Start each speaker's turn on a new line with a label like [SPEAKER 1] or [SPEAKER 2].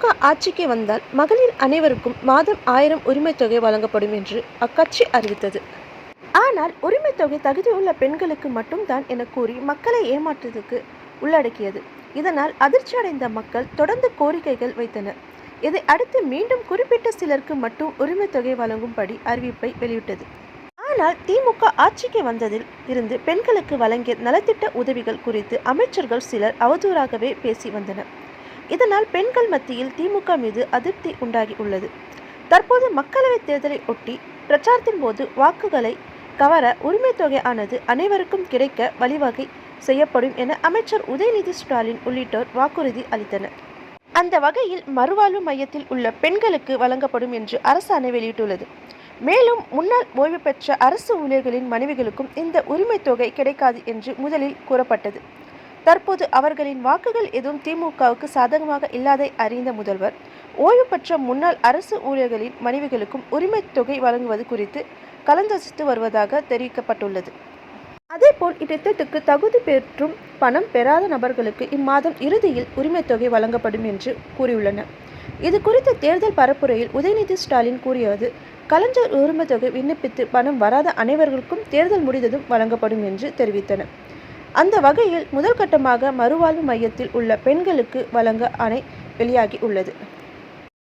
[SPEAKER 1] திமுக ஆட்சிக்கு வந்தால் மகளிர் அனைவருக்கும் மாதம் 1000 உரிமைத் தொகை வழங்கப்படும் என்று அக்கட்சி அறிவித்தது. ஆனால் உரிமைத் தொகை தகுதியுள்ள பெண்களுக்கு மட்டும்தான் என கூறி மக்களை ஏமாற்றுவதற்கு உள்ளடக்கியது. இதனால் அதிர்ச்சியடைந்த மக்கள் தொடர்ந்து கோரிக்கைகள் வைத்தனர். இதை அடுத்து மீண்டும் குறிப்பிட்ட சிலருக்கு மட்டும் உரிமைத் தொகை வழங்கும்படி அறிவிப்பை வெளியிட்டது. ஆனால் திமுக ஆட்சிக்கு வந்ததில் இருந்து பெண்களுக்கு வழங்கிய நலத்திட்ட உதவிகள் குறித்து அமைச்சர்கள் சிலர் அவதூறாகவே பேசி வந்தனர். இதனால் பெண்கள் மத்தியில் திமுக மீது அதிருப்தி உண்டாகி உள்ளது. தற்போது மக்களவைத் தேர்தலை ஒட்டி பிரச்சாரத்தின் போது வாக்குகளை கவர உரிமைத் தொகை ஆனது அனைவருக்கும் கிடைக்க வழிவகை செய்யப்படும் என அமைச்சர் உதயநிதி ஸ்டாலின் உள்ளிட்டோர் வாக்குறுதி அளித்தனர். அந்த வகையில் மறுவாழ்வு மையத்தில் உள்ள பெண்களுக்கு வழங்கப்படும் என்று அரசாணை வெளியிட்டுள்ளது. மேலும் முன்னாள் ஓய்வு பெற்ற அரசு ஊழியர்களின் மனைவிகளுக்கும் இந்த உரிமைத் தொகை கிடைக்காது என்று முதலில் கூறப்பட்டது. தற்போது அவர்களின் வாக்குகள் எதுவும் திமுகவுக்கு சாதகமாக இல்லாதை அறிந்த முதல்வர் ஓய்வு பெற்ற முன்னாள் அரசு ஊழியர்களின் மனைவிகளுக்கும் உரிமைத் தொகை வழங்குவது குறித்து கலந்தாலோசித்து வருவதாக தெரிவிக்கப்பட்டுள்ளது. அதேபோல் இத்திட்டத்துக்கு தகுதி பெற்றும் பணம் பெறாத நபர்களுக்கு இம்மாதம் இறுதியில் உரிமைத் தொகை வழங்கப்படும் என்று கூறியுள்ளனர். இது குறித்த தேர்தல் பரப்புரையில் உதயநிதி ஸ்டாலின் கூறியது, கலைஞர் உரிமைத் தொகை விண்ணப்பித்து பணம் வராத அனைவர்களுக்கும் தேர்தல் முடிந்ததும் வழங்கப்படும் என்று தெரிவித்தனர். அந்த வகையில் முதல் கட்டமாக மறுவாழ்வு மையத்தில் உள்ள பெண்களுக்கு வழங்க ஆணை வெளியாகி உள்ளது.